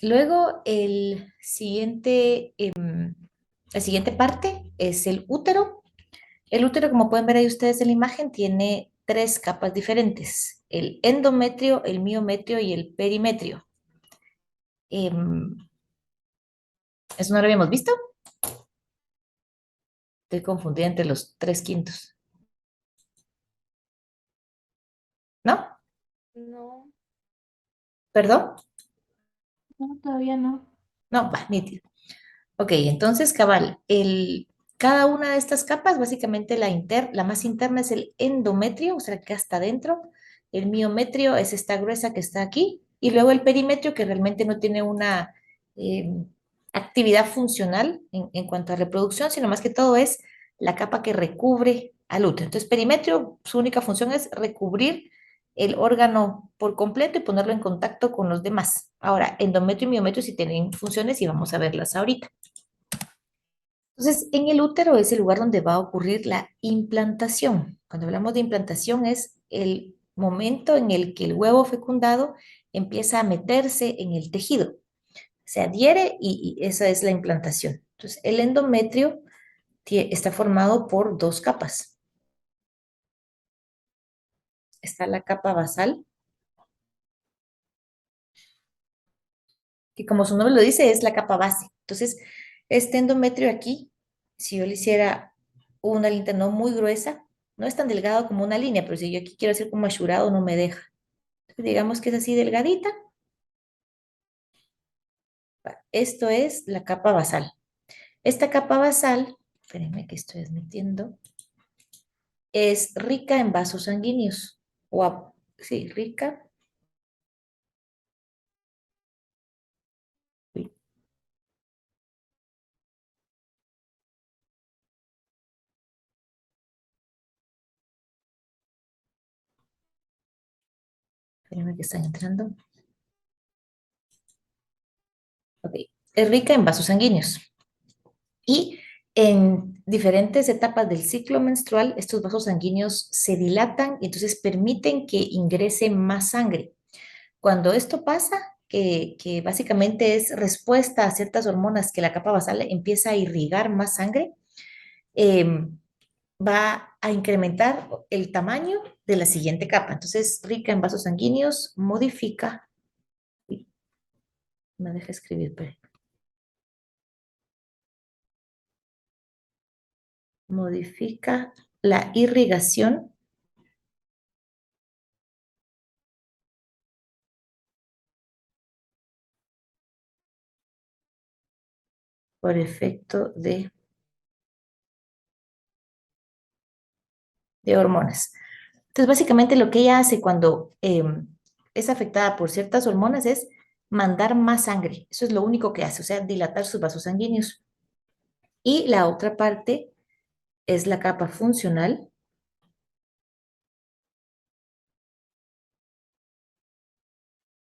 Luego, la siguiente parte es el útero. El útero, como pueden ver ahí ustedes en la imagen, tiene tres capas diferentes: el endometrio, el miometrio y el perimetrio. Em, ¿Eso no lo habíamos visto? Estoy confundida entre los tres quintos. ¿No? No, ¿Perdón? no, todavía no. No, va, nítido. Ok, entonces, cabal, cada una de estas capas, básicamente la más interna es el endometrio, o sea, que hasta adentro. El miometrio es esta gruesa que está aquí. Y luego el perimetrio, que realmente no tiene una eh, actividad funcional en cuanto a reproducción, sino más que todo es la capa que recubre al útero. Entonces, perimetrio, su única función es recubrir el órgano por completo y ponerlo en contacto con los demás. Ahora, endometrio y miometrio sí tienen funciones y vamos a verlas ahorita. Entonces, en el útero es el lugar donde va a ocurrir la implantación. Cuando hablamos de implantación es el momento en el que el huevo fecundado empieza a meterse en el tejido, se adhiere y esa es la implantación. Entonces, el endometrio está formado por dos capas. Está la capa basal, que como su nombre lo dice, es la capa base. Entonces, este endometrio aquí, si yo le hiciera una línea no muy gruesa, no es tan delgado como una línea, pero si yo aquí quiero hacer como achurado, no me deja. Entonces, digamos que es así delgadita. Esto es la capa basal. Esta capa basal, espérenme que estoy metiendo, es rica en vasos sanguíneos. Sí, rica. Uy, espérenme que están entrando. Ok, es rica en vasos sanguíneos. Y en diferentes etapas del ciclo menstrual, estos vasos sanguíneos se dilatan y entonces permiten que ingrese más sangre. Cuando esto pasa, que básicamente es respuesta a ciertas hormonas que la capa basal empieza a irrigar más sangre, eh, va a incrementar el tamaño de la siguiente capa. Entonces, rica en vasos sanguíneos, modifica, uy, me deja escribir, pero modifica la irrigación por efecto de hormonas. Entonces, básicamente lo que ella hace cuando es afectada por ciertas hormonas es mandar más sangre. Eso es lo único que hace, o sea, dilatar sus vasos sanguíneos. Y la otra parte es la capa funcional,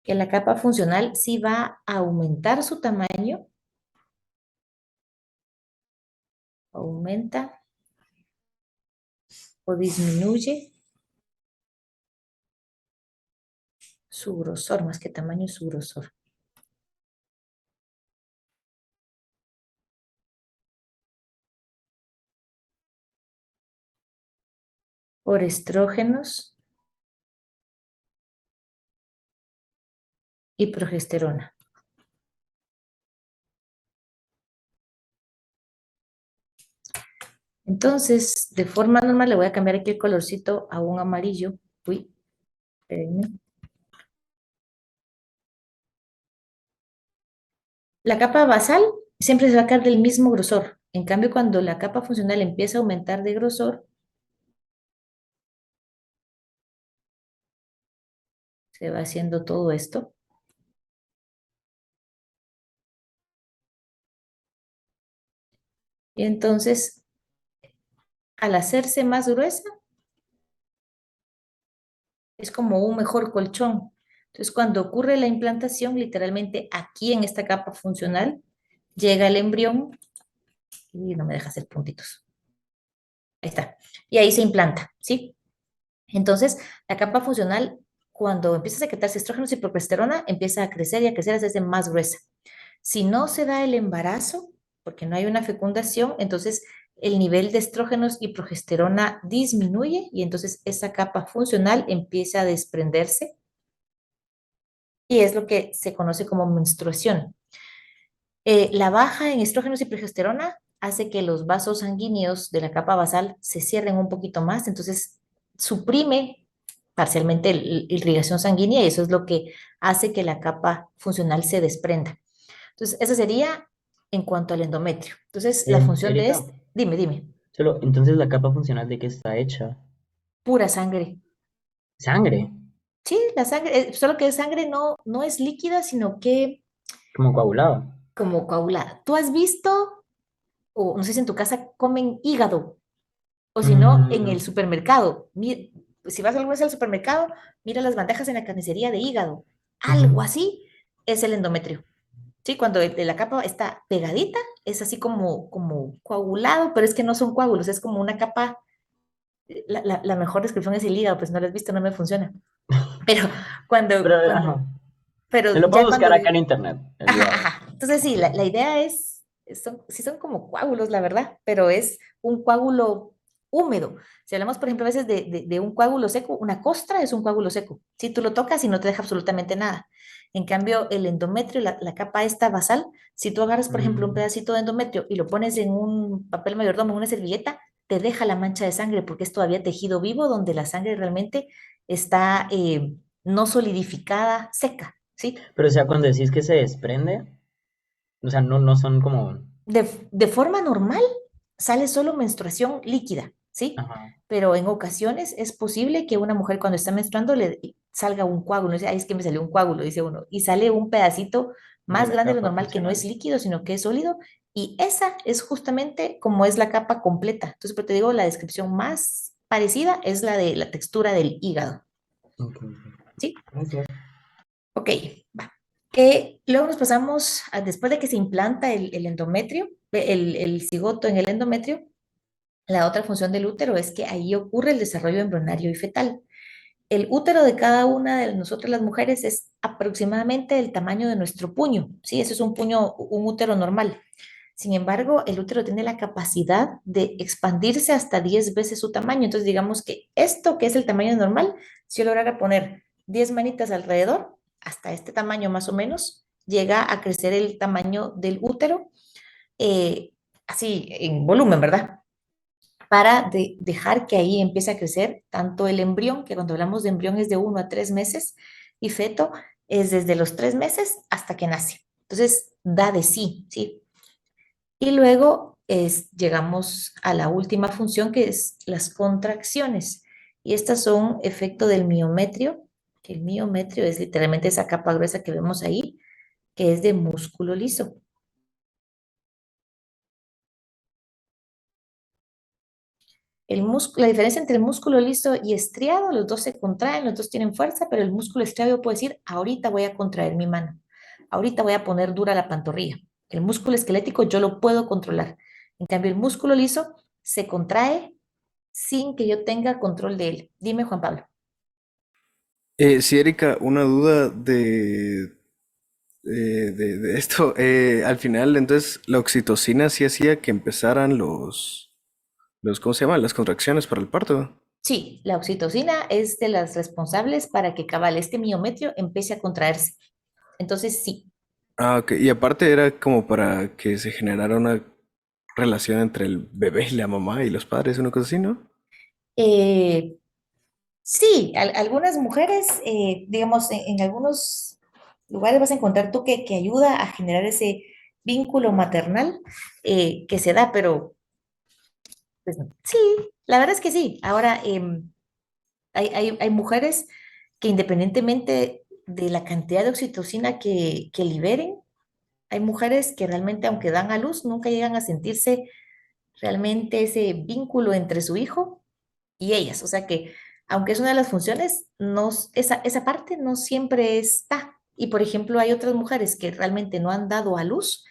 que la capa funcional sí va a aumentar su tamaño, aumenta o disminuye su grosor, más que tamaño, su grosor, por estrógenos y progesterona. Entonces, de forma normal, le voy a cambiar aquí el colorcito a un amarillo. Uy, espérenme. La capa basal siempre se va a quedar del mismo grosor. En cambio, cuando la capa funcional empieza a aumentar de grosor, se va haciendo todo esto. Y entonces, al hacerse más gruesa, es como un mejor colchón. Entonces, cuando ocurre la implantación, literalmente aquí en esta capa funcional, llega el embrión y no me deja hacer puntitos. Ahí está. Y ahí se implanta, ¿sí? Entonces, la capa funcional, cuando empieza a secretarse estrógenos y progesterona, empieza a crecer y a crecer, a hacerse más gruesa. Si no se da el embarazo, porque no hay una fecundación, entonces el nivel de estrógenos y progesterona disminuye y entonces esa capa funcional empieza a desprenderse y es lo que se conoce como menstruación. La baja en estrógenos y progesterona hace que los vasos sanguíneos de la capa basal se cierren un poquito más, entonces suprime parcialmente la irrigación sanguínea y eso es lo que hace que la capa funcional se desprenda. Entonces, eso sería en cuanto al endometrio. Entonces, la función de Erika, este, dime, solo, entonces la capa funcional de qué está hecha? pura sangre. Sangre, Sí, la sangre, solo que sangre no es líquida, sino que como coagulada. como coagulada. ¿Tú has visto, o no sé si en tu casa comen hígado, o si no, en el Mm, supermercado? Si vas alguna vez al supermercado, mira las bandejas en la carnicería de hígado. ujú. Algo así es el endometrio. Sí, cuando la capa está pegadita, es así como coagulado, pero es que no son coágulos, es como una capa. La mejor descripción es el hígado, pues no lo has visto, no me funciona. Pero Pero, cuando, ajá, me pero lo puedo ya buscar cuando, acá en internet, el ajá, hígado. ajá. Entonces sí, la idea es, sí son como coágulos, la verdad, pero es un coágulo húmedo. Si hablamos, por ejemplo, a veces de un coágulo seco, una costra es un coágulo seco. Si tú lo tocas y no te deja absolutamente nada. En cambio, el endometrio, la capa esta basal, si tú agarras, por ejemplo, un Mm, pedacito de endometrio y lo pones en un papel mayordomo, en una servilleta, te deja la mancha de sangre porque es todavía tejido vivo donde la sangre realmente está no solidificada, seca, ¿sí? pero o sea, cuando decís que se desprende, o sea, no son como... De forma normal sale solo menstruación líquida, ¿sí? Ajá, Pero en ocasiones es posible que una mujer cuando está menstruando le salga un coágulo, dice, ay, es que me salió un coágulo, dice uno, y sale un pedacito de más la grande de lo capa normal que no es funcional. líquido, sino que es sólido, y esa es justamente como es la capa completa. Entonces, pero te digo, la descripción más parecida es la de la textura del hígado, Ok, ¿sí? ok. Ok, va. Luego nos pasamos, después de que se implanta el endometrio, el cigoto en el endometrio, la otra función del útero es que ahí ocurre el desarrollo embrionario y fetal. El útero de cada una de nosotras las mujeres es aproximadamente el tamaño de nuestro puño, ¿sí? Eso es un puño, un útero normal. Sin embargo, el útero tiene la capacidad de expandirse hasta 10 veces su tamaño. Entonces, digamos que esto, que es el tamaño normal, si yo lograra poner 10 manitas alrededor, hasta este tamaño más o menos, llega a crecer el tamaño del útero, así en volumen, ¿verdad? Para dejar que ahí empiece a crecer tanto el embrión, que cuando hablamos de embrión es de 1 a 3 meses, y feto es desde los 3 meses hasta que nace. Entonces, da de sí, ¿sí? Y luego llegamos a la última función, que es las contracciones. Y estas son efecto del miometrio, que el miometrio es literalmente esa capa gruesa que vemos ahí, que es de músculo liso. La diferencia entre el músculo liso y estriado, los dos se contraen, los dos tienen fuerza, pero el músculo estriado puede decir, ahorita voy a contraer mi mano, ahorita voy a poner dura la pantorrilla. El músculo esquelético yo lo puedo controlar. En cambio, el músculo liso se contrae sin que yo tenga control de él. Dime, Juan Pablo. Sí, Erika, una duda de esto. Al final, entonces, la oxitocina sí hacía que empezaran ¿cómo se llama? Las contracciones para el parto. Sí, la oxitocina es de las responsables para que cabal este miometrio empiece a contraerse. Entonces, sí. Ah, ok. Y aparte era como para que se generara una relación entre el bebé y la mamá y los padres, una cosa así, ¿no? Eh, Sí, algunas mujeres, digamos, en algunos lugares vas a encontrar tú que ayuda a generar ese vínculo maternal que se da, pero pues, sí, la verdad es que sí. Ahora, hay mujeres que independientemente de la cantidad de oxitocina que liberen, hay mujeres que realmente, aunque dan a luz, nunca llegan a sentirse realmente ese vínculo entre su hijo y ellas. O sea que, aunque es una de las funciones, no, esa parte no siempre está. Y por ejemplo, hay otras mujeres que realmente no han dado a luz,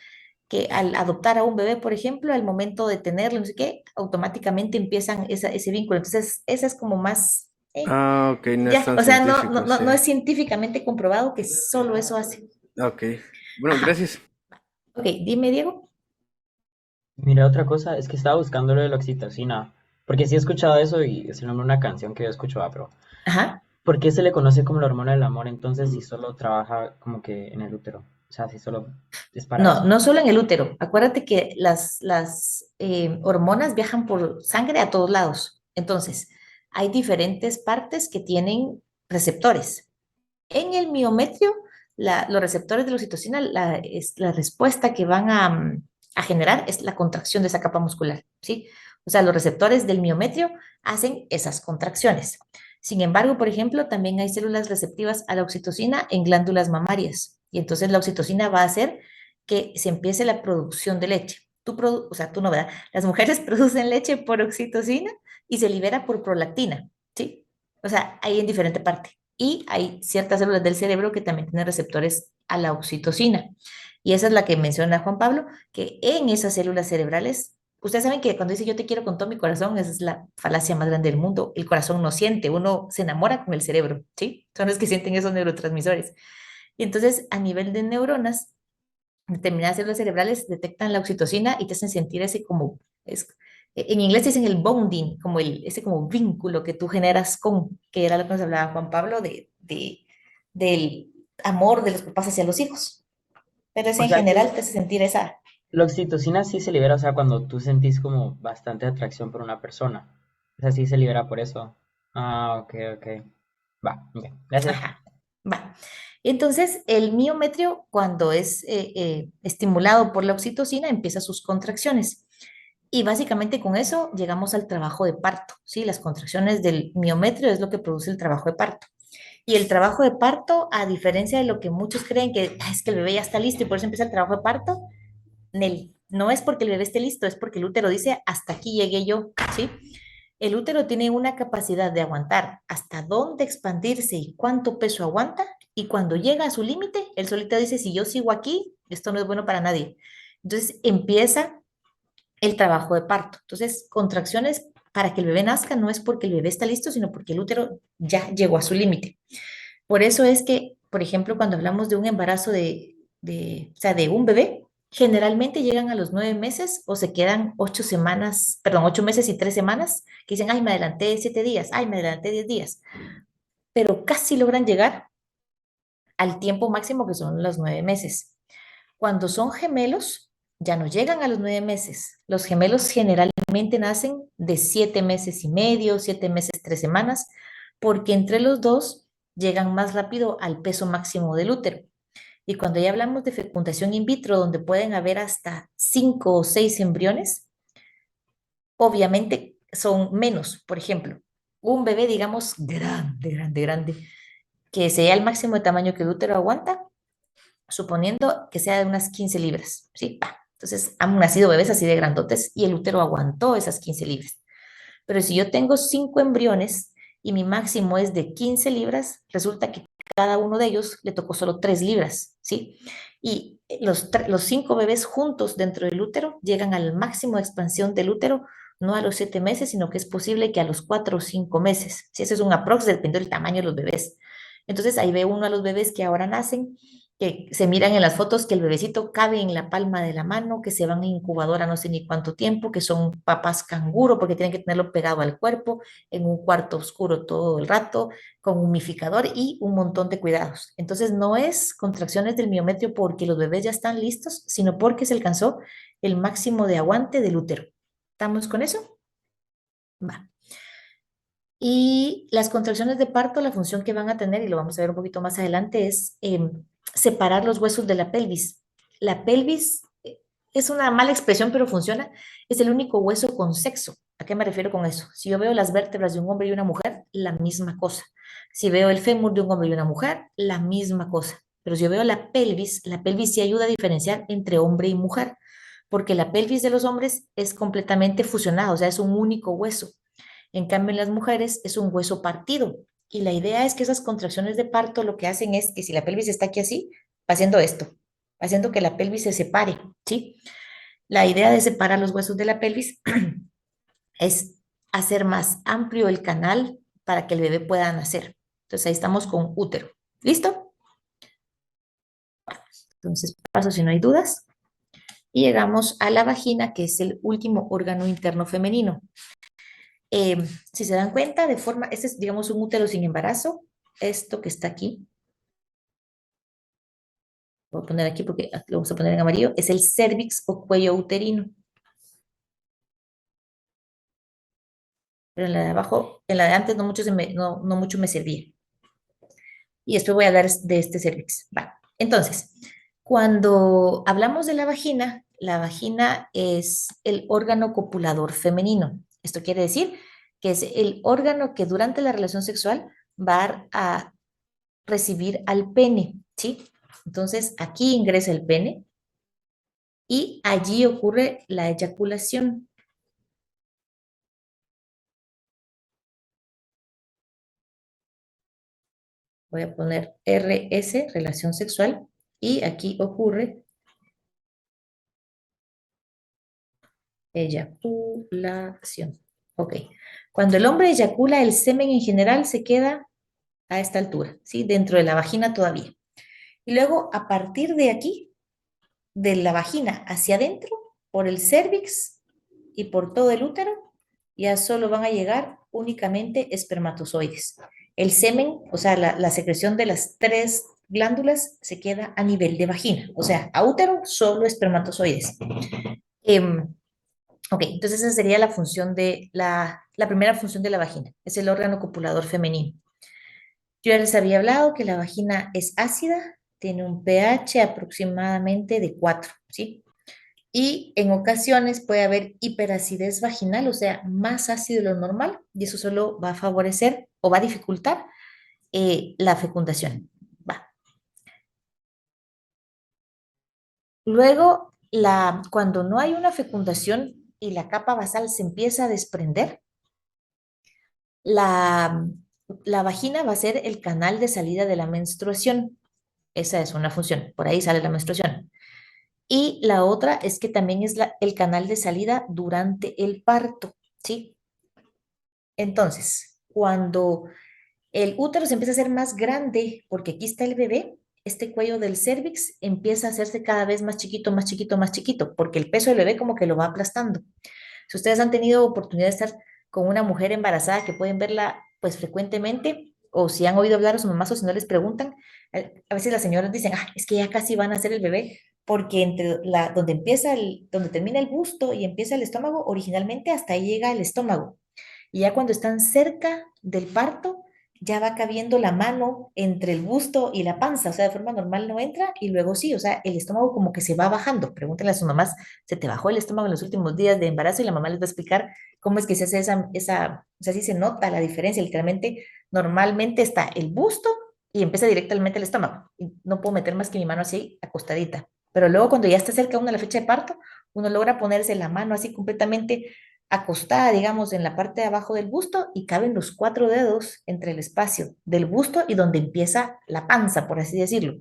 que al adoptar a un bebé, por ejemplo, al momento de tenerlo, no sé qué, automáticamente empiezan ese vínculo. Entonces, esa es como más, Ah, ok, no es ya, tan o sea, no, científico, no, sí. no es científicamente comprobado que solo eso hace. Ok. Bueno, Ajá. gracias. Ok, dime, Diego. Mira, otra cosa, es que estaba buscando lo de la oxitocina, porque sí he escuchado eso y es el nombre de una canción que yo escucho, pero Ajá. ¿por qué se le conoce como la hormona del amor entonces si solo trabaja como que en el útero? O sea, si solo es para No, eso. no solo en el útero. Acuérdate que las hormonas viajan por sangre a todos lados. Entonces, hay diferentes partes que tienen receptores. En el miometrio, los receptores de la oxitocina, la respuesta que van a generar es la contracción de esa capa muscular, ¿sí? O sea, los receptores del miometrio hacen esas contracciones. Sin embargo, por ejemplo, también hay células receptivas a la oxitocina en glándulas mamarias. Y entonces la oxitocina va a hacer que se empiece la producción de leche. O sea, tú no, ¿verdad? Las mujeres producen leche por oxitocina y se libera por prolactina, ¿sí? O sea, hay en diferente parte. Y hay ciertas células del cerebro que también tienen receptores a la oxitocina. Y esa es la que menciona Juan Pablo, que en esas células cerebrales, ustedes saben que cuando dice yo te quiero con todo mi corazón, esa es la falacia más grande del mundo. El corazón no siente, uno se enamora con el cerebro, ¿sí? Son los que sienten esos neurotransmisores. Y entonces, a nivel de neuronas, determinadas células cerebrales detectan la oxitocina y te hacen sentir ese como, en inglés dicen el bonding, como ese como vínculo que tú generas con, que era lo que nos hablaba Juan Pablo, del amor de los papás hacia los hijos. Pero ese O en sea general que te hace sentir esa, la oxitocina sí se libera, o sea, cuando tú sentís como bastante atracción por una persona. O sea, sí se libera por eso. Ah, ok, ok. Va, ok, gracias. ajá, va. Entonces, el miometrio, cuando es estimulado por la oxitocina, empieza sus contracciones. Y básicamente con eso llegamos al trabajo de parto, ¿sí? Las contracciones del miometrio es lo que produce el trabajo de parto. Y el trabajo de parto, a diferencia de lo que muchos creen que "Ah, es que el bebé ya está listo y por eso empieza el trabajo de parto", Nel, no es porque el bebé esté listo, es porque el útero dice, hasta aquí llegué yo, ¿sí? El útero tiene una capacidad de aguantar hasta dónde expandirse y cuánto peso aguanta, y cuando llega a su límite, él solito dice, si yo sigo aquí, esto no es bueno para nadie. Entonces empieza el trabajo de parto. Entonces, contracciones para que el bebé nazca no es porque el bebé está listo, sino porque el útero ya llegó a su límite. Por eso es que, por ejemplo, cuando hablamos de un embarazo o sea, de un bebé, generalmente llegan a los 9 meses o se quedan 8 semanas, perdón, 8 meses y 3 semanas, que dicen, ay, me adelanté 7 días, ay, me adelanté 10 días, pero casi logran llegar al tiempo máximo que son los 9 meses. Cuando son gemelos, ya no llegan a los 9 meses. Los gemelos generalmente nacen de 7 meses y medio, 7 meses, 3 semanas, porque entre los dos llegan más rápido al peso máximo del útero. Y cuando ya hablamos de fecundación in vitro, donde pueden haber hasta 5 o 6 embriones, obviamente son menos. Por ejemplo, un bebé, digamos, grande, grande, grande, que sea el máximo de tamaño que el útero aguanta, suponiendo que sea de unas 15 libras, ¿sí? Pa. Entonces, han nacido bebés así de grandotes y el útero aguantó esas 15 libras. Pero si yo tengo 5 embriones y mi máximo es de 15 libras, resulta que cada uno de ellos le tocó solo 3 libras, ¿sí? Y los 5 bebés juntos dentro del útero llegan al máximo de expansión del útero, no a los 7 meses, sino que es posible que a los 4 o 5 meses. Si ese es un aprox, depende del tamaño de los bebés. Entonces ahí ve uno a los bebés que ahora nacen, que se miran en las fotos que el bebecito cabe en la palma de la mano, que se van a incubadora no sé ni cuánto tiempo, que son papás canguro porque tienen que tenerlo pegado al cuerpo, en un cuarto oscuro todo el rato, con humidificador y un montón de cuidados. Entonces no es contracciones del miometrio porque los bebés ya están listos, sino porque se alcanzó el máximo de aguante del útero. ¿Estamos con eso? Va. Y las contracciones de parto, la función que van a tener, y lo vamos a ver un poquito más adelante, es separar los huesos de la pelvis. La pelvis es una mala expresión, pero funciona. Es el único hueso con sexo. ¿A qué me refiero con eso? Si yo veo las vértebras de un hombre y una mujer, la misma cosa. Si veo el fémur de un hombre y una mujer, la misma cosa. Pero si yo veo la pelvis sí ayuda a diferenciar entre hombre y mujer, porque la pelvis de los hombres es completamente fusionada, o sea, es un único hueso. En cambio, en las mujeres es un hueso partido. Y la idea es que esas contracciones de parto lo que hacen es que si la pelvis está aquí así, va haciendo esto, va haciendo que la pelvis se separe, ¿sí? La idea de separar los huesos de la pelvis es hacer más amplio el canal para que el bebé pueda nacer. Entonces ahí estamos con útero. ¿Listo? Entonces paso si no hay dudas. y llegamos a la vagina, que es el último órgano interno femenino. Si se dan cuenta, este es, digamos, un útero sin embarazo, esto que está aquí, voy a poner aquí porque lo vamos a poner en amarillo, es el cérvix o cuello uterino. Pero en la de abajo, en la de antes no mucho me servía. Y después voy a hablar de este cérvix. Va. Entonces, cuando hablamos de la vagina es el órgano copulador femenino. Esto quiere decir que es el órgano que durante la relación sexual va a recibir al pene, ¿sí? Entonces, aquí ingresa el pene y allí ocurre la eyaculación. Voy a poner RS, relación sexual, y aquí ocurre eyaculación. Ok. Cuando el hombre eyacula, el semen en general se queda a esta altura, ¿sí? Dentro de la vagina todavía. Y luego, a partir de aquí, de la vagina hacia adentro, por el cérvix y por todo el útero, ya solo van a llegar únicamente espermatozoides. El semen, o sea, la secreción de las 3 glándulas se queda a nivel de vagina, o sea, a útero solo espermatozoides. Em, ok, entonces esa sería la función de la primera función de la vagina, es el órgano copulador femenino. Yo ya les había hablado que la vagina es ácida, tiene un pH aproximadamente de 4, ¿sí? Y en ocasiones puede haber hiperacidez vaginal, o sea, más ácido de lo normal, y eso solo va a favorecer o va a dificultar la fecundación. Va. Luego, cuando no hay una fecundación y la capa basal se empieza a desprender, la, la vagina va a ser el canal de salida de la menstruación. Esa es una función, por ahí sale la menstruación. Y la otra es que también es el canal de salida durante el parto, ¿sí? Entonces, cuando el útero se empieza a hacer más grande, porque aquí está el bebé, este cuello del cérvix empieza a hacerse cada vez más chiquito, más chiquito, más chiquito, porque el peso del bebé como que lo va aplastando. Si ustedes han tenido oportunidad de estar con una mujer embarazada que pueden verla pues frecuentemente, o si han oído hablar a sus mamás o si no les preguntan, a veces las señoras dicen, ah, es que ya casi van a hacer el bebé, porque donde termina el busto y empieza el estómago, originalmente hasta ahí llega el estómago. Y ya cuando están cerca del parto, ya va cabiendo la mano entre el busto y la panza, o sea, de forma normal no entra y luego sí, o sea, el estómago como que se va bajando. Pregúntenle a sus mamás, ¿se te bajó el estómago en los últimos días de embarazo? Y la mamá les va a explicar cómo es que se hace o sea, sí se nota la diferencia. Literalmente, normalmente está el busto y empieza directamente el estómago. Y no puedo meter más que mi mano así acostadita. Pero luego cuando ya está cerca uno de la fecha de parto, uno logra ponerse la mano así completamente acostada, digamos, en la parte de abajo del busto y caben los 4 dedos entre el espacio del busto y donde empieza la panza, por así decirlo.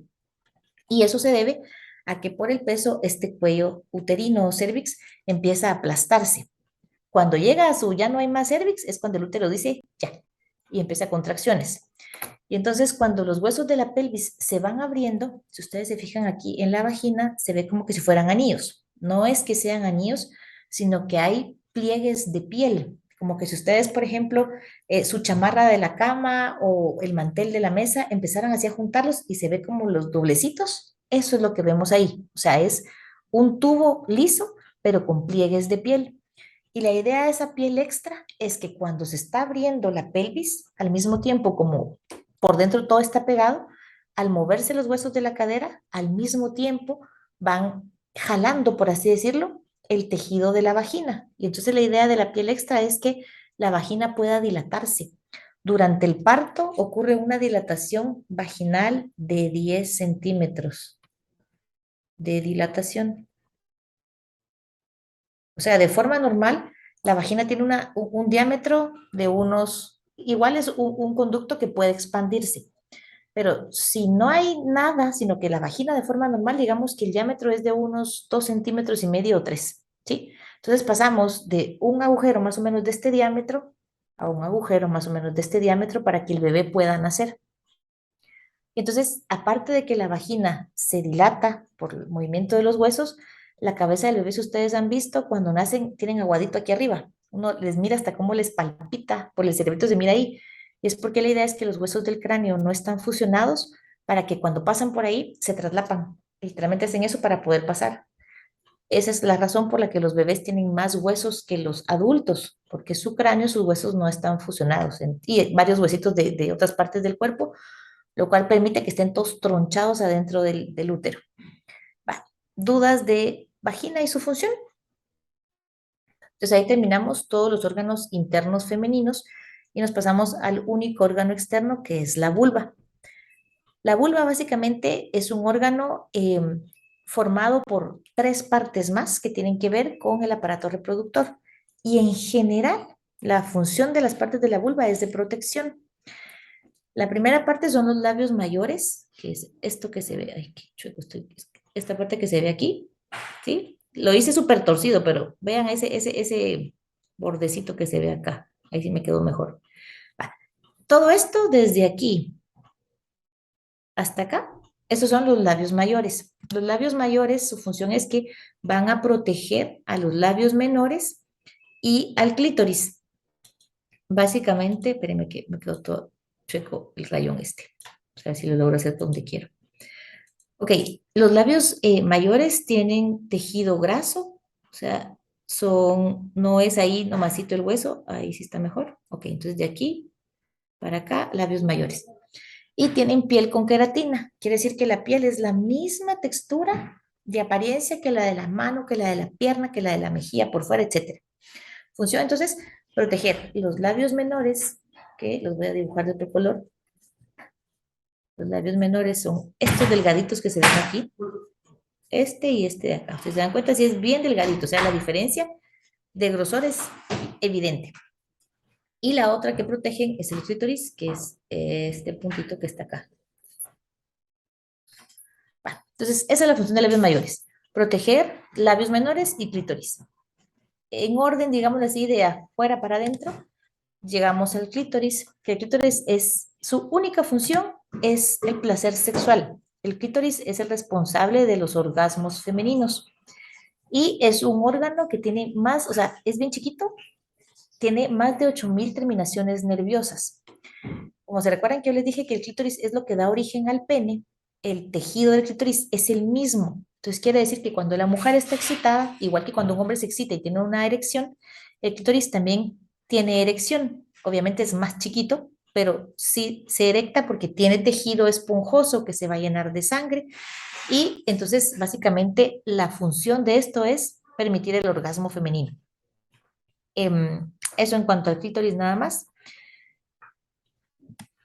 Y eso se debe a que por el peso este cuello uterino o cervix empieza a aplastarse. Cuando llega a su ya no hay más cervix es cuando el útero dice ya y empieza contracciones. Y entonces cuando los huesos de la pelvis se van abriendo, si ustedes se fijan aquí en la vagina, se ve como que si fueran anillos. No es que sean anillos, sino que hay pliegues de piel. Como que si ustedes, por ejemplo, su chamarra de la cama o el mantel de la mesa empezaran así a juntarlos y se ve como los doblecitos, eso es lo que vemos ahí. O sea, es un tubo liso, pero con pliegues de piel. Y la idea de esa piel extra es que cuando se está abriendo la pelvis, al mismo tiempo como por dentro todo está pegado, al moverse los huesos de la cadera, al mismo tiempo van jalando, por así decirlo, el tejido de la vagina. Y entonces la idea de la piel extra es que la vagina pueda dilatarse. Durante el parto ocurre una dilatación vaginal de 10 centímetros de dilatación. O sea, de forma normal, la vagina tiene un diámetro de igual es un conducto que puede expandirse. Pero si no hay nada, sino que la vagina de forma normal, digamos que el diámetro es de unos 2,5 centímetros o 3, ¿sí? Entonces pasamos de un agujero más o menos de este diámetro a un agujero más o menos de este diámetro para que el bebé pueda nacer. Entonces, aparte de que la vagina se dilata por el movimiento de los huesos, La cabeza del bebé, si ustedes han visto, cuando nacen, tienen aguadito aquí arriba. Uno les mira hasta cómo les palpita, por el cerebrito se mira ahí. Y es porque la idea es que los huesos del cráneo no están fusionados para que cuando pasan por ahí se traslapan. Literalmente hacen eso para poder pasar. Esa es la razón por la que los bebés tienen más huesos que los adultos, porque su cráneo, sus huesos no están fusionados y varios huesitos de otras partes del cuerpo, lo cual permite que estén todos tronchados adentro del útero. Va. ¿Dudas de vagina y su función? Entonces ahí terminamos todos los órganos internos femeninos y nos pasamos al único órgano externo que es la vulva. La vulva básicamente es un órgano formado por tres partes más que tienen que ver con el aparato reproductor. Y en general, la función de las partes de la vulva es de protección. La primera parte son los labios mayores, que es esto que se ve, ay, qué chueco estoy, esta parte que se ve aquí, ¿sí? Lo hice súper torcido, pero vean ese bordecito que se ve acá. Ahí sí me quedó mejor. Va. Todo esto desde aquí hasta acá, estos son los labios mayores. Los labios mayores, su función es que van a proteger a los labios menores y al clítoris. Básicamente, espérenme que me quedó todo chueco el rayón este. A ver si lo logro hacer donde quiero. Ok, los labios mayores tienen tejido graso, o sea, no es ahí nomasito el hueso, ahí sí está mejor. Ok, entonces de aquí para acá, labios mayores. Y tienen piel con queratina, quiere decir que la piel es la misma textura de apariencia que la de la mano, que la de la pierna, que la de la mejilla por fuera, etcétera. Funciona entonces proteger los labios menores, que los voy a dibujar de otro color. Los labios menores son estos delgaditos que se ven aquí, este y este de acá. Si se dan cuenta, sí es bien delgadito, o sea, la diferencia de grosor es evidente. Y la otra que protegen es el clítoris, que es este puntito que está acá. Bueno, entonces, esa es la función de labios mayores. Proteger labios menores y clítoris. En orden, digamos así, de afuera para adentro, llegamos al clítoris, que el clítoris es, su única función es el placer sexual. El clítoris es el responsable de los orgasmos femeninos y es un órgano que tiene más, o sea, es bien chiquito, tiene más de 8000 terminaciones nerviosas. Como se recuerdan que yo les dije que el clítoris es lo que da origen al pene, el tejido del clítoris es el mismo. Entonces quiere decir que cuando la mujer está excitada, igual que cuando un hombre se excita y tiene una erección, el clítoris también tiene erección. Obviamente es más chiquito, pero sí se erecta porque tiene tejido esponjoso que se va a llenar de sangre. Y entonces, básicamente, la función de esto es permitir el orgasmo femenino. Eso en cuanto al clítoris nada más.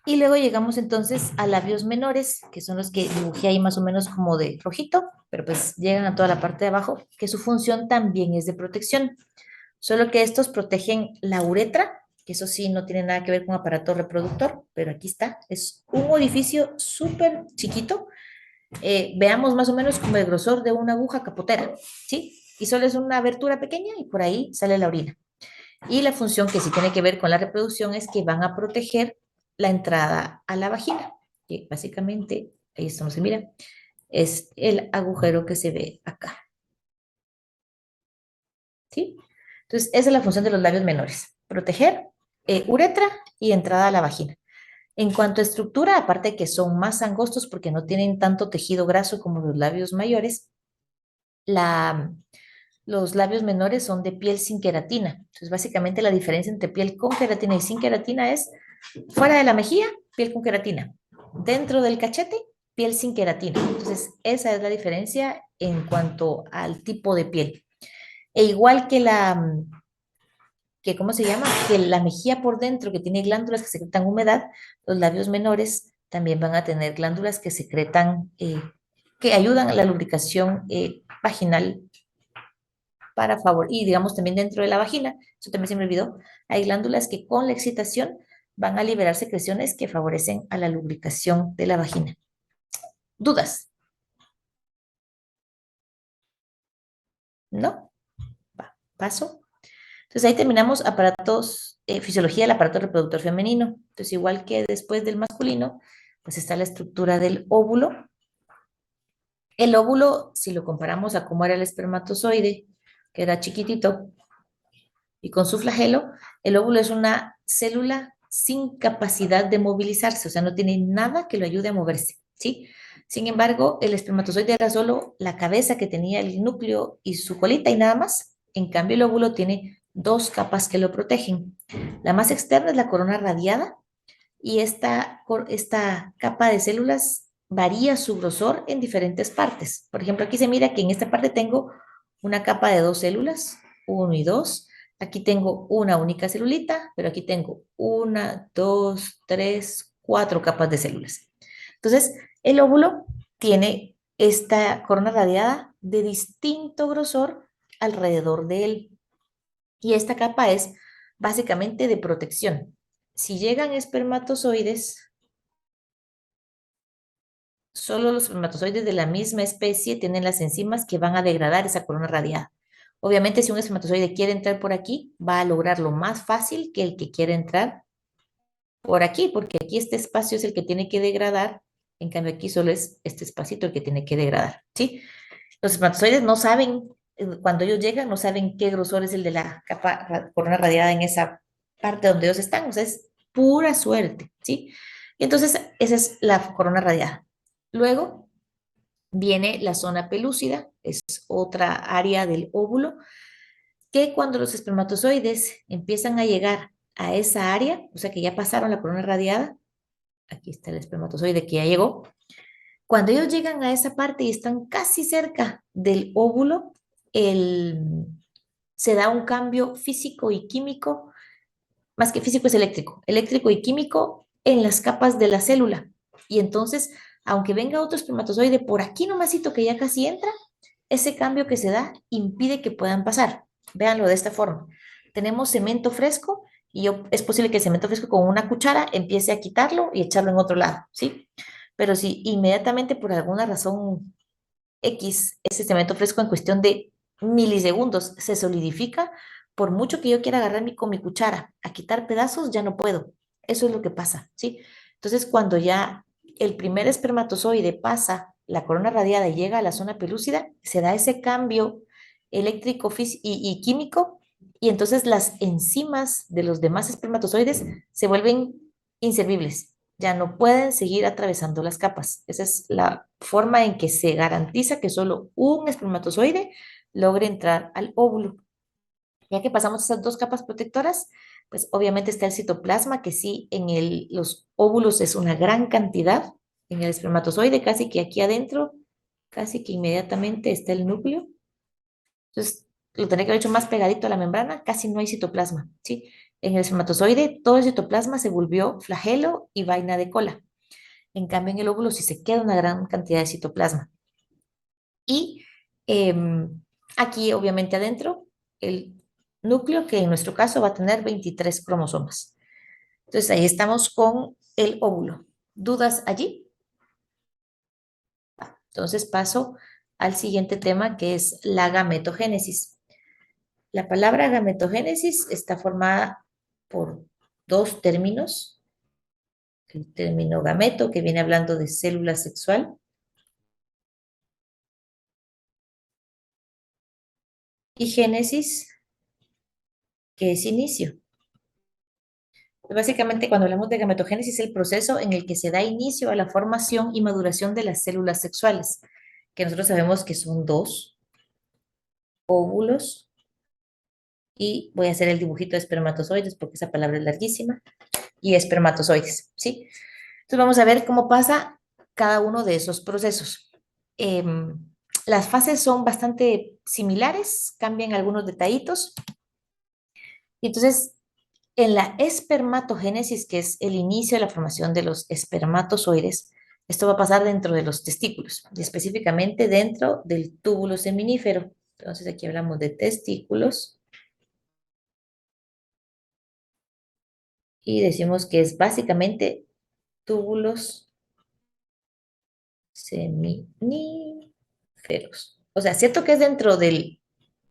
Y luego llegamos entonces a labios menores, que son los que dibujé ahí más o menos como de rojito, pero pues llegan a toda la parte de abajo, que su función también es de protección. Solo que estos protegen la uretra, que eso sí no tiene nada que ver con aparato reproductor, pero aquí está, es un orificio súper chiquito. Veamos más o menos como el grosor de una aguja capotera, ¿sí? Y solo es una abertura pequeña y por ahí sale la orina. Y la función que sí tiene que ver con la reproducción es que van a proteger la entrada a la vagina, que básicamente, ahí estamos, mira, es el agujero que se ve acá. ¿Sí? Entonces, esa es la función de los labios menores, proteger uretra y entrada a la vagina. En cuanto a estructura, aparte de que son más angostos porque no tienen tanto tejido graso como los labios mayores, los labios menores son de piel sin queratina. Entonces, básicamente la diferencia entre piel con queratina y sin queratina es fuera de la mejilla, piel con queratina. Dentro del cachete, piel sin queratina. Entonces, esa es la diferencia en cuanto al tipo de piel. E igual que ¿cómo se llama? Que la mejilla por dentro, que tiene glándulas que secretan humedad, los labios menores también van a tener glándulas que secretan, que ayudan a la lubricación vaginal para favor, y digamos también dentro de la vagina, eso también se me olvidó, hay glándulas que con la excitación van a liberar secreciones que favorecen a la lubricación de la vagina. ¿Dudas? ¿No? Va, paso. Entonces ahí terminamos aparatos, fisiología del aparato reproductor femenino. Entonces igual que después del masculino, pues está la estructura del óvulo, El óvulo, si lo comparamos a cómo era el espermatozoide, que era chiquitito, y con su flagelo, el óvulo es una célula sin capacidad de movilizarse, o sea, no tiene nada que lo ayude a moverse, ¿sí? Sin embargo, el espermatozoide era solo la cabeza que tenía el núcleo y su colita y nada más. En cambio, el óvulo tiene dos capas que lo protegen. La más externa es la corona radiada y esta capa de células varía su grosor en diferentes partes. Por ejemplo, aquí se mira que en esta parte tengo una capa de dos células, uno y dos. Aquí tengo una única celulita, pero aquí tengo una, dos, tres, cuatro capas de células. Entonces, el óvulo tiene esta corona radiada de distinto grosor alrededor de él. Y esta capa es básicamente de protección. Si llegan espermatozoides, solo los espermatozoides de la misma especie tienen las enzimas que van a degradar esa corona radiada. Obviamente, si un espermatozoide quiere entrar por aquí, va a lograrlo más fácil que el que quiere entrar por aquí, porque aquí este espacio es el que tiene que degradar, en cambio aquí solo es este espacito el que tiene que degradar, ¿sí? Los espermatozoides no saben, cuando ellos llegan, no saben qué grosor es el de la corona radiada en esa parte donde ellos están, o sea, es pura suerte, ¿sí? Y entonces, esa es la corona radiada. Luego viene la zona pelúcida, es otra área del óvulo, que cuando los espermatozoides empiezan a llegar a esa área, o sea que ya pasaron la corona radiada, aquí está el espermatozoide que ya llegó, cuando ellos llegan a esa parte y están casi cerca del óvulo, el, se da un cambio físico y químico, más que físico es eléctrico, eléctrico y químico en las capas de la célula. Y entonces, aunque venga otro espermatozoide por aquí nomasito que ya casi entra, ese cambio que se da impide que puedan pasar. Véanlo de esta forma. Tenemos cemento fresco y es posible que el cemento fresco con una cuchara empiece a quitarlo y echarlo en otro lado, ¿sí? Pero si inmediatamente por alguna razón X, ese cemento fresco en cuestión de milisegundos se solidifica, por mucho que yo quiera agarrar con mi cuchara a quitar pedazos, ya no puedo. Eso es lo que pasa, ¿sí? Entonces, cuando ya el primer espermatozoide pasa la corona radiada y llega a la zona pelúcida, se da ese cambio eléctrico y químico, y entonces las enzimas de los demás espermatozoides se vuelven inservibles, ya no pueden seguir atravesando las capas. Esa es la forma en que se garantiza que solo un espermatozoide logre entrar al óvulo. Ya que pasamos esas dos capas protectoras, pues obviamente está el citoplasma, que sí, en los óvulos es una gran cantidad, en el espermatozoide casi que aquí adentro, casi que inmediatamente está el núcleo. Entonces, lo tendría que haber hecho más pegadito a la membrana, casi no hay citoplasma, ¿sí? En el espermatozoide, todo el citoplasma se volvió flagelo y vaina de cola. En cambio, en el óvulo sí se queda una gran cantidad de citoplasma. Y aquí, obviamente, adentro, el núcleo, que en nuestro caso va a tener 23 cromosomas. Entonces, ahí estamos con el óvulo. ¿Dudas allí? Entonces, paso al siguiente tema, que es la gametogénesis. La palabra gametogénesis está formada por dos términos. El término gameto, que viene hablando de célula sexual, y génesis, que es inicio. Básicamente, cuando hablamos de gametogénesis, es el proceso en el que se da inicio a la formación y maduración de las células sexuales, que nosotros sabemos que son dos: óvulos, y voy a hacer el dibujito de espermatozoides porque esa palabra es larguísima, y espermatozoides, ¿sí? Entonces vamos a ver cómo pasa cada uno de esos procesos. Em, las fases son bastante similares, cambian algunos detallitos. Y entonces, en la espermatogénesis, que es el inicio de la formación de los espermatozoides, esto va a pasar dentro de los testículos, y específicamente dentro del túbulo seminífero. Entonces, aquí hablamos de testículos y decimos que es básicamente túbulos seminíferos. O sea, cierto que es dentro del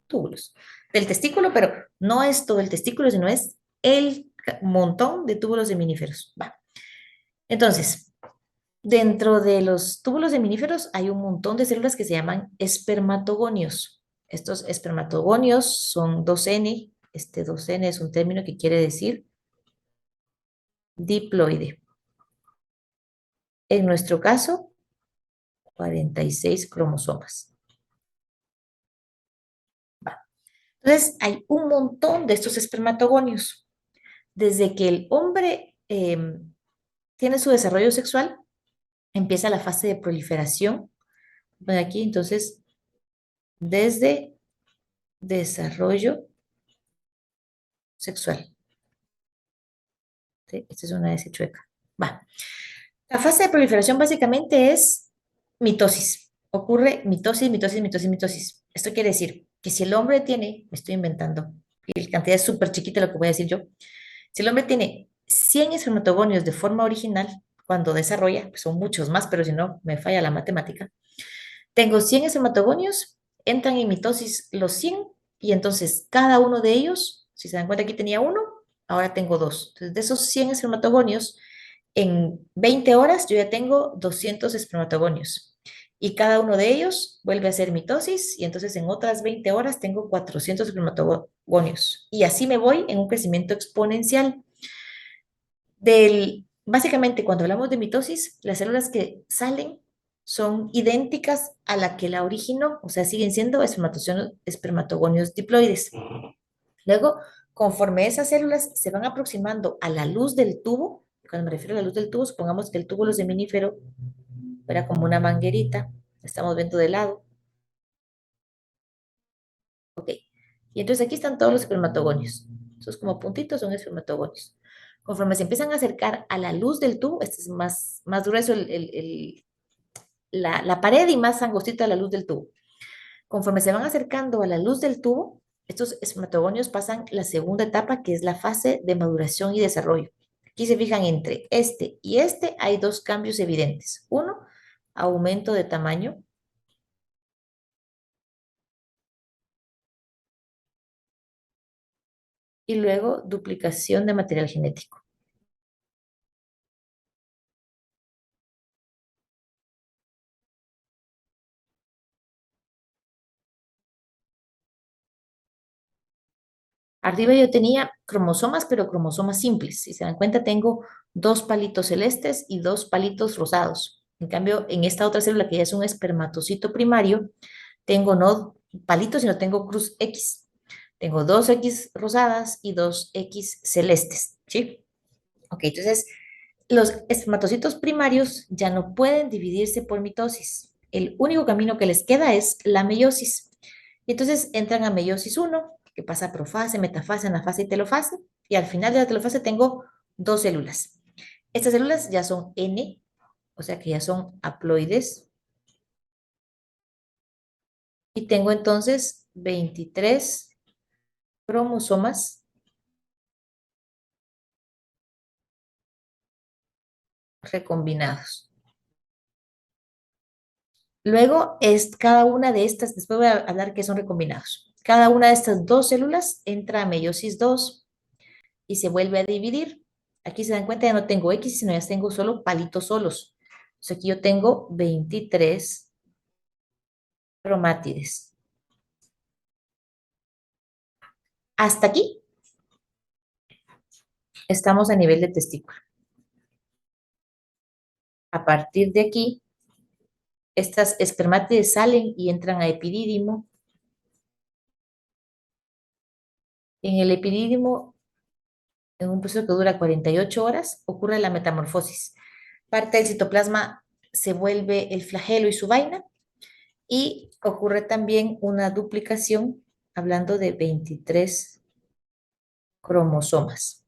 túbulos, del testículo, pero no es todo el testículo, sino es el montón de túbulos seminíferos. Va. Entonces, Dentro de los túbulos seminíferos hay un montón de células que se llaman espermatogonios. Estos espermatogonios son 2N. Este 2N es un término que quiere decir diploide. En nuestro caso, 46 cromosomas. Va. Entonces, hay un montón de estos espermatogonios. Desde que el hombre tiene su desarrollo sexual, empieza la fase de proliferación. Ven aquí, entonces, desde desarrollo sexual. ¿Sí? Esta es una S chueca. Va. La fase de proliferación básicamente es mitosis. Ocurre mitosis, mitosis, mitosis, mitosis. Esto quiere decir que si el hombre tiene, me estoy inventando, y la cantidad es súper chiquita lo que voy a decir yo, si el hombre tiene 100 espermatogonios de forma original, cuando desarrolla, pues son muchos más, pero si no, me falla la matemática. Tengo 100 espermatogonios, entran en mitosis los 100 y entonces cada uno de ellos, si se dan cuenta aquí tenía uno, ahora tengo dos. Entonces de esos 100 espermatogonios, en 20 horas yo ya tengo 200 espermatogonios y cada uno de ellos vuelve a hacer mitosis y entonces en otras 20 horas tengo 400 espermatogonios y así me voy en un crecimiento exponencial. Básicamente, cuando hablamos de mitosis, las células que salen son idénticas a la que la originó, o sea, siguen siendo espermatogonios diploides. Luego, conforme esas células se van aproximando a la luz del tubo, cuando me refiero a la luz del tubo, supongamos que el túbulo seminífero era como una manguerita, estamos viendo de lado, ok. Y entonces aquí están todos los espermatogonios. Esos como puntitos son espermatogonios. Conforme se empiezan a acercar a la luz del tubo, este es más grueso la pared y más angostita la luz del tubo. Conforme se van acercando a la luz del tubo, estos espermatogonios pasan la segunda etapa, que es la fase de maduración y desarrollo. Aquí se fijan entre este y este hay dos cambios evidentes. Uno, aumento de tamaño. Y luego duplicación de material genético. Arriba yo tenía cromosomas, pero cromosomas simples. Si se dan cuenta, tengo dos palitos celestes y dos palitos rosados. En cambio, en esta otra célula que ya es un espermatocito primario, tengo no palitos, sino tengo cruz X. Tengo dos X rosadas y dos X celestes, ¿sí? Ok, entonces los espermatocitos primarios ya no pueden dividirse por mitosis. El único camino que les queda es la meiosis. Y entonces entran a meiosis 1, que pasa a profase, metafase, anafase y telofase. Y al final de la telofase tengo dos células. Estas células ya son N, o sea que ya son haploides. Y tengo entonces 23 cromosomas recombinados. Luego es cada una de estas, después voy a hablar que son recombinados. Cada una de estas dos células entra a meiosis 2 y se vuelve a dividir. Aquí se dan cuenta, ya no tengo X, sino ya tengo solo palitos solos. Entonces aquí yo tengo 23 cromátides. Hasta aquí estamos a nivel de testículo. A partir de aquí, estas espermátides salen y entran a epidídimo. En el epidídimo, en un proceso que dura 48 horas, ocurre la metamorfosis. Parte del citoplasma se vuelve el flagelo y su vaina, y ocurre también una duplicación, hablando de 23 cromosomas.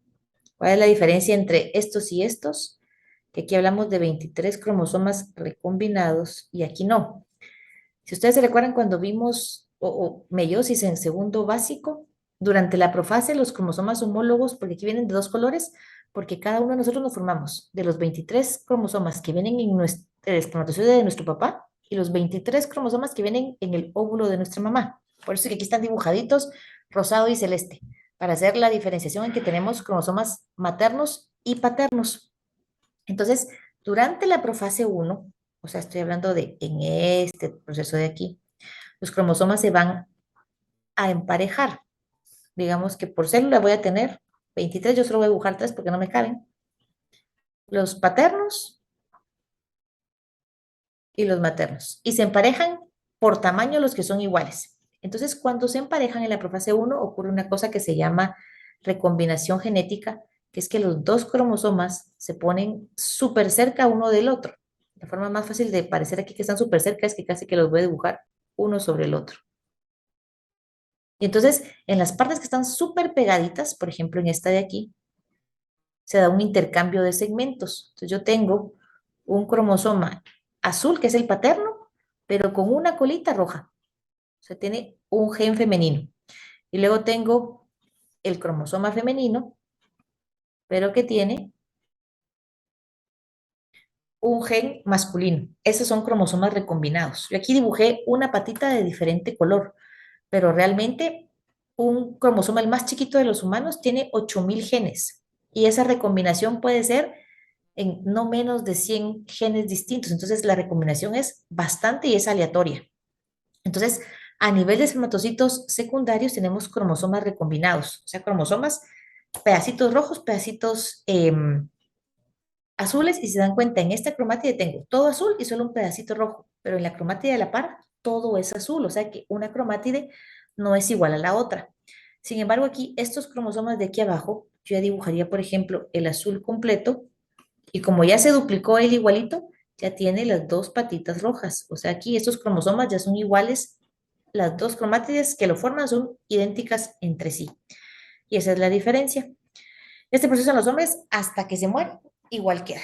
¿Cuál es la diferencia entre estos y estos? Que aquí hablamos de 23 cromosomas recombinados y aquí no. Si ustedes se recuerdan cuando vimos meiosis en segundo básico, durante la profase los cromosomas homólogos, porque aquí vienen de dos colores, porque cada uno de nosotros nos formamos de los 23 cromosomas que vienen en el espermatozoide de nuestro papá y los 23 cromosomas que vienen en el óvulo de nuestra mamá. Por eso que aquí están dibujaditos rosado y celeste, para hacer la diferenciación en que tenemos cromosomas maternos y paternos. Entonces, Durante la profase 1, o sea, estoy hablando de en este proceso de aquí, los cromosomas se van a emparejar. Digamos que por célula voy a tener 23, yo solo voy a dibujar 3 porque no me caben. Los paternos y los maternos. Y se emparejan por tamaño los que son iguales. Entonces, cuando se emparejan en la profase 1, ocurre una cosa que se llama recombinación genética, que es que los dos cromosomas se ponen súper cerca uno del otro. La forma más fácil de parecer aquí que están súper cerca es que casi que los voy a dibujar uno sobre el otro. Y entonces, en las partes que están súper pegaditas, por ejemplo, en esta de aquí, se da un intercambio de segmentos. Entonces, yo tengo un cromosoma azul, que es el paterno, pero con una colita roja. O sea, tiene un gen femenino. Y luego tengo el cromosoma femenino, pero que tiene un gen masculino. Esos son cromosomas recombinados. Yo aquí dibujé una patita de diferente color, pero realmente un cromosoma, el más chiquito de los humanos, tiene 8000 genes. Y esa recombinación puede ser en no menos de 100 genes distintos. Entonces, la recombinación es bastante y es aleatoria. Entonces, a nivel de espermatocitos secundarios tenemos cromosomas recombinados, o sea, cromosomas, pedacitos rojos, pedacitos azules, y se dan cuenta, en esta cromátide tengo todo azul y solo un pedacito rojo, pero en la cromátide de la par todo es azul, o sea que una cromátide no es igual a la otra. Sin embargo, aquí estos cromosomas de aquí abajo, yo ya dibujaría, por ejemplo, el azul completo, y como ya se duplicó el igualito, ya tiene las dos patitas rojas. O sea, aquí estos cromosomas ya son iguales, las dos cromátides que lo forman son idénticas entre sí. Y esa es la diferencia. Este proceso en los hombres, hasta que se mueren, igual queda.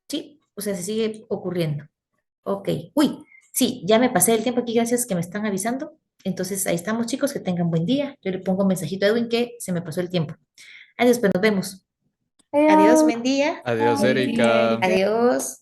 ¿Sí? O sea, se sigue ocurriendo. Ok. Uy, sí, ya me pasé el tiempo aquí, gracias que me están avisando. Entonces, ahí estamos, chicos, que tengan buen día. Yo le pongo un mensajito a Edwin que se me pasó el tiempo. Adiós, pues nos vemos. Adiós, Adiós. buen día. Adiós, Buen día, Erika. Erika. Adiós.